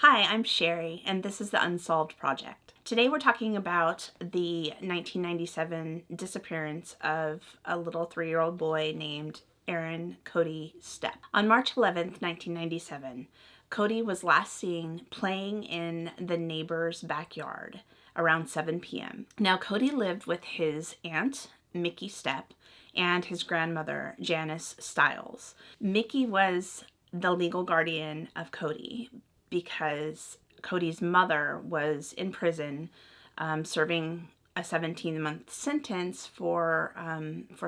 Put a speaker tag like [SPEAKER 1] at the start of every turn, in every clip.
[SPEAKER 1] Hi, I'm Sherry, and this is the Unsolved Project. Today we're talking about the 1997 disappearance of a little 3-year-old boy named Aaron Cody Stepp. On March 11th, 1997, Cody was last seen playing in the neighbor's backyard around 7 p.m. Now, Cody lived with his aunt, Mickey Stepp, and his grandmother, Janice Stiles. Mickey was the legal guardian of Cody because Cody's mother was in prison serving a 17-month sentence for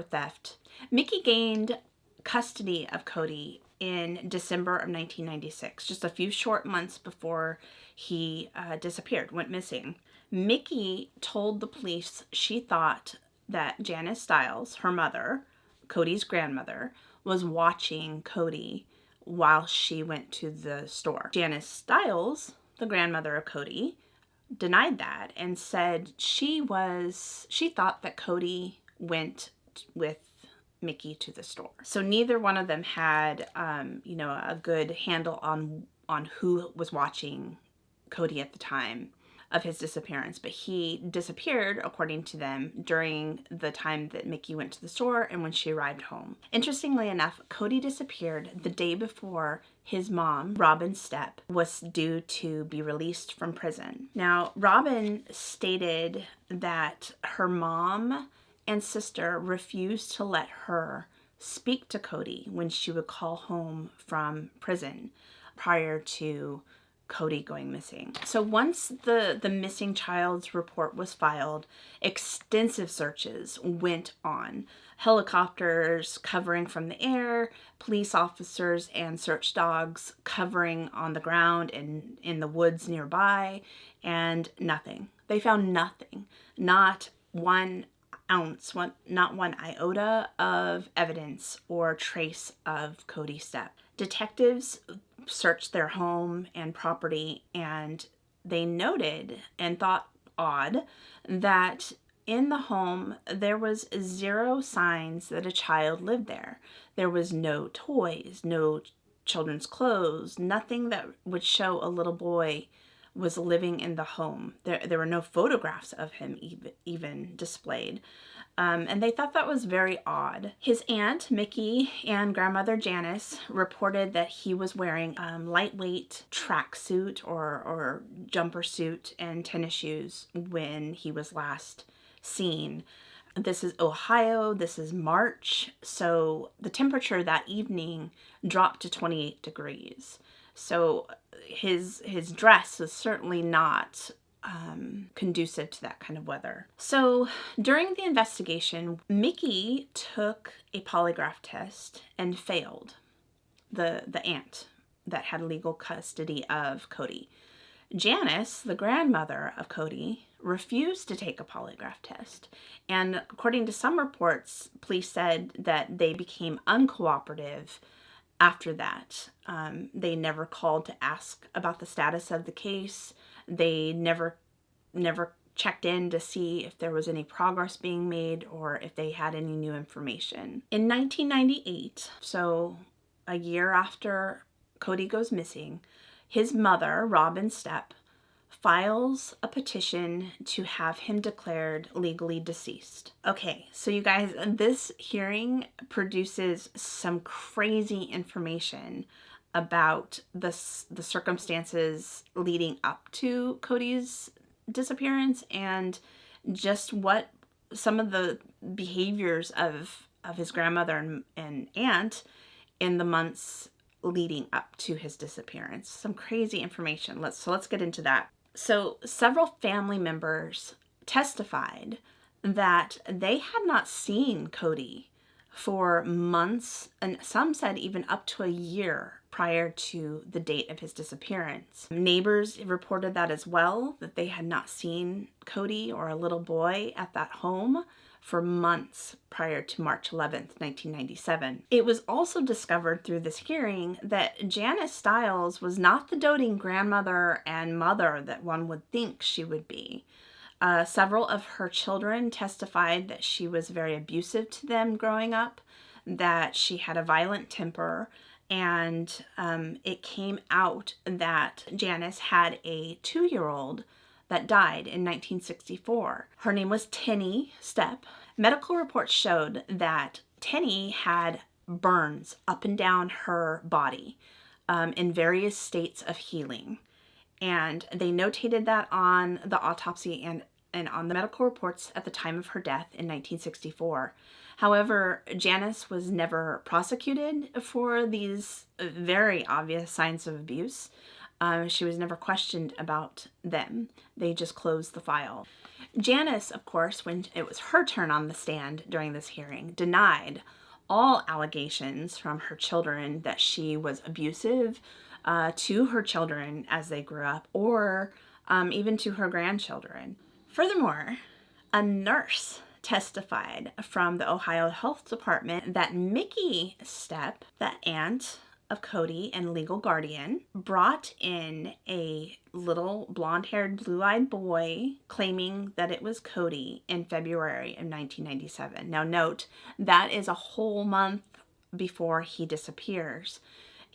[SPEAKER 1] theft. Mickey gained custody of Cody in December of 1996, just a few short months before he disappeared, went missing. Mickey told the police she thought that Janice Stiles, her mother, Cody's grandmother, was watching Cody while she went to the store. Janice Stiles, the grandmother of Cody, denied that and said she thought that Cody went with Mickey to the store. So neither one of them had a good handle on who was watching Cody at the time of his disappearance, but he disappeared, according to them, during the time that Mickey went to the store and when she arrived home. Interestingly enough, Cody disappeared the day before his mom, Robin Stepp, was due to be released from prison. Now, Robin stated that her mom and sister refused to let her speak to Cody when she would call home from prison prior to Cody going missing. So once the missing child's report was filed, extensive searches went on. Helicopters covering from the air, police officers and search dogs covering on the ground and in the woods nearby, and nothing. They found nothing. Not 1 ounce, not 1 iota of evidence or trace of Cody Stepp. Detectives searched their home and property, and they noted and thought odd that in the home there was 0 signs that a child lived there. There was no toys, no children's clothes, nothing that would show a little boy was living in the home. There were no photographs of him even displayed. And they thought that was very odd. His aunt, Mickey, and grandmother Janice reported that he was wearing lightweight tracksuit or jumper suit and tennis shoes when he was last seen. This is Ohio, this is March, so the temperature that evening dropped to 28 degrees. So his dress was certainly not conducive to that kind of weather. So during the investigation, Mickey took a polygraph test and failed, the aunt that had legal custody of Cody. Janice, the grandmother of Cody, refused to take a polygraph test. And according to some reports, police said that they became uncooperative after that. They never called to ask about the status of the case. They never checked in to see if there was any progress being made or if they had any new information. In 1998, so a year after Cody goes missing, his mother, Robin Stepp, files a petition to have him declared legally deceased. Okay, so you guys, this hearing produces some crazy information about the circumstances leading up to Cody's disappearance and just what some of the behaviors of his grandmother and aunt in the months leading up to his disappearance. Some crazy information. Let's get into that. So several family members testified that they had not seen Cody for months, and some said even up to a year prior to the date of his disappearance. Neighbors reported that as well, that they had not seen Cody or a little boy at that home for months prior to March 11th, 1997. It was also discovered through this hearing that Janice Stiles was not the doting grandmother and mother that one would think she would be. Several of her children testified that she was very abusive to them growing up, that she had a violent temper, And it came out that Janice had a 2-year-old that died in 1964. Her name was Tenny Stepp. Medical reports showed that Tenny had burns up and down her body in various states of healing. And they notated that on the autopsy and on the medical reports at the time of her death in 1964. However, Janice was never prosecuted for these very obvious signs of abuse. She was never questioned about them. They just closed the file. Janice, of course, when it was her turn on the stand during this hearing, denied all allegations from her children that she was abusive to her children as they grew up, or even to her grandchildren. Furthermore, a nurse testified from the Ohio Health Department that Mickey Stepp, the aunt of Cody and legal guardian, brought in a little blonde-haired, blue-eyed boy claiming that it was Cody in February of 1997. Now note, that is a whole month before he disappears.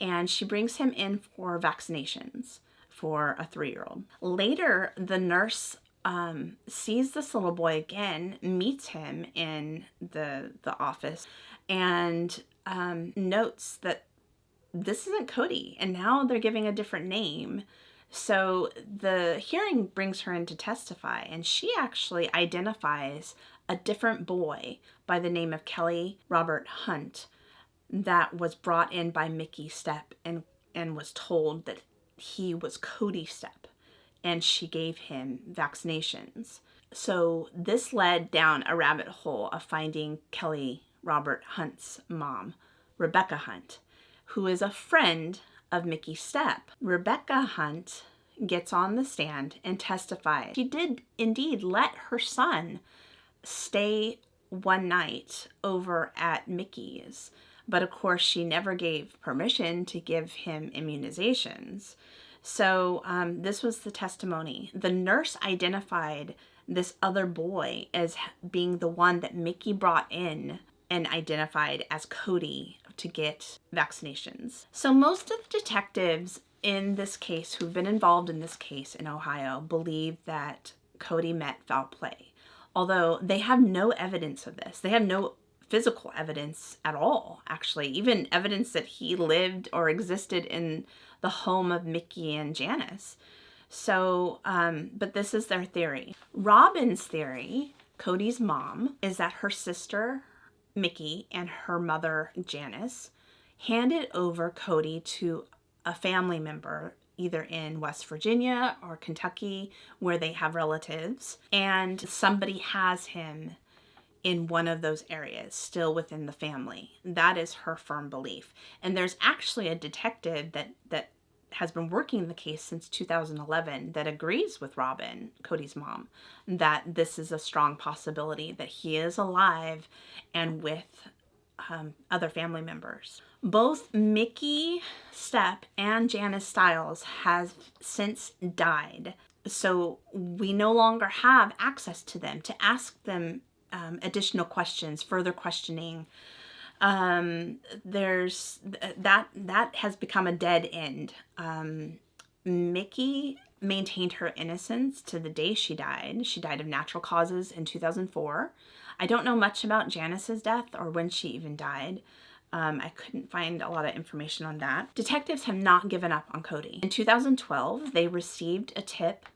[SPEAKER 1] And she brings him in for vaccinations for a 3-year-old. Later, the nurse sees this little boy again, meets him in the office, and notes that this isn't Cody, and now they're giving a different name. So the hearing brings her in to testify, and she actually identifies a different boy by the name of Kelly Robert Hunt that was brought in by Mickey Stepp and was told that he was Cody Stepp, and she gave him vaccinations. So this led down a rabbit hole of finding Kelly Robert Hunt's mom, Rebecca Hunt, who is a friend of Mickey Stepp. Rebecca Hunt gets on the stand and testifies. She did indeed let her son stay one night over at Mickey's, but of course she never gave permission to give him immunizations. So this was the testimony. The nurse identified this other boy as being the one that Mickey brought in and identified as Cody to get vaccinations. So most of the detectives in this case who've been involved in this case in Ohio believe that Cody met foul play, although they have no evidence of this. They have no physical evidence at all, actually, even evidence that he lived or existed in the home of Mickey and Janice. So, but this is their theory. Robin's theory, Cody's mom, is that her sister, Mickey, and her mother, Janice, handed over Cody to a family member, either in West Virginia or Kentucky, where they have relatives, and somebody has him in one of those areas, still within the family. That is her firm belief. And there's actually a detective that has been working the case since 2011 that agrees with Robin, Cody's mom, that this is a strong possibility that he is alive and with other family members. Both Mickey Stepp and Janice Stiles have since died, so we no longer have access to them to ask them additional questions, further questioning. There's that has become a dead end. Mickey maintained her innocence to the day she died. She died of natural causes in 2004. I don't know much about Janice's death or when she even died. I couldn't find a lot of information on that. Detectives have not given up on Cody. In 2012, they received a tip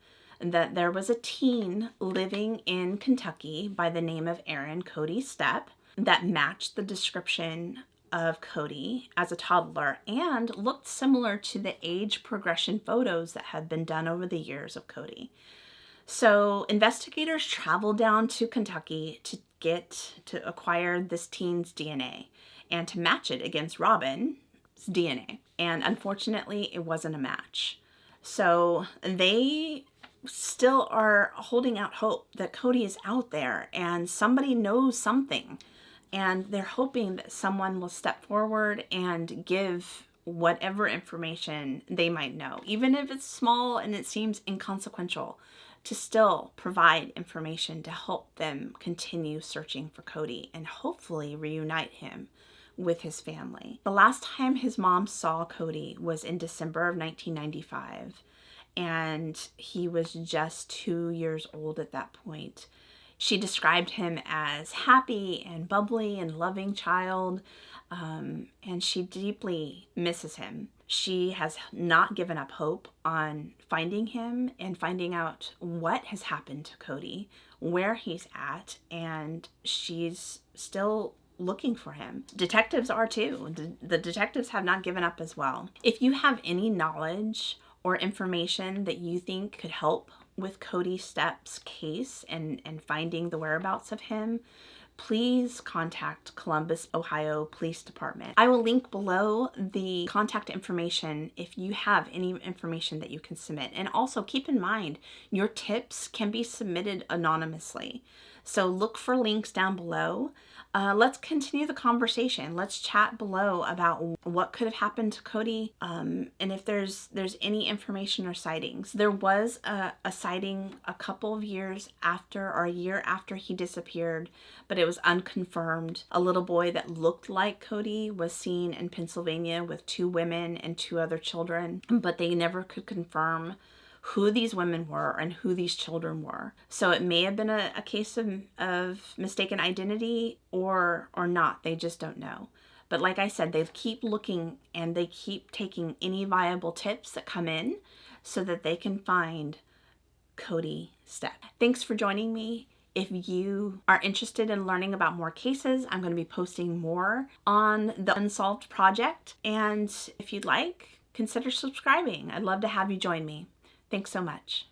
[SPEAKER 1] that there was a teen living in Kentucky by the name of Aaron Cody Stepp that matched the description of Cody as a toddler and looked similar to the age progression photos that had been done over the years of Cody. So investigators traveled down to Kentucky to acquire this teen's DNA and to match it against Robin's DNA. And unfortunately, it wasn't a match. So they still are holding out hope that Cody is out there and somebody knows something. And they're hoping that someone will step forward and give whatever information they might know, even if it's small and it seems inconsequential, to still provide information to help them continue searching for Cody and hopefully reunite him with his family. The last time his mom saw Cody was in December of 1995, and he was just 2 years old at that point. She described him as happy and bubbly and loving child, and she deeply misses him. She has not given up hope on finding him and finding out what has happened to Cody, where he's at, and she's still looking for him. Detectives are too. The detectives have not given up as well. If you have any knowledge or information that you think could help with Cody Stepp's case and finding the whereabouts of him, please contact Columbus, Ohio Police Department. I will link below the contact information if you have any information that you can submit. And also keep in mind, your tips can be submitted anonymously. So look for links down below. Let's continue the conversation. Let's chat below about what could have happened to Cody, and if there's any information or sightings. There was a sighting a couple of years after, or a year after he disappeared, but it was unconfirmed. A little boy that looked like Cody was seen in Pennsylvania with 2 women and 2 other children, but they never could confirm who these women were and who these children were. So it may have been a case of mistaken identity or not. They just don't know. But like I said, they keep looking and they keep taking any viable tips that come in so that they can find Cody Stepp. Thanks for joining me. If you are interested in learning about more cases, I'm going to be posting more on the Unsolved project. And if you'd like, consider subscribing. I'd love to have you join me. Thanks so much.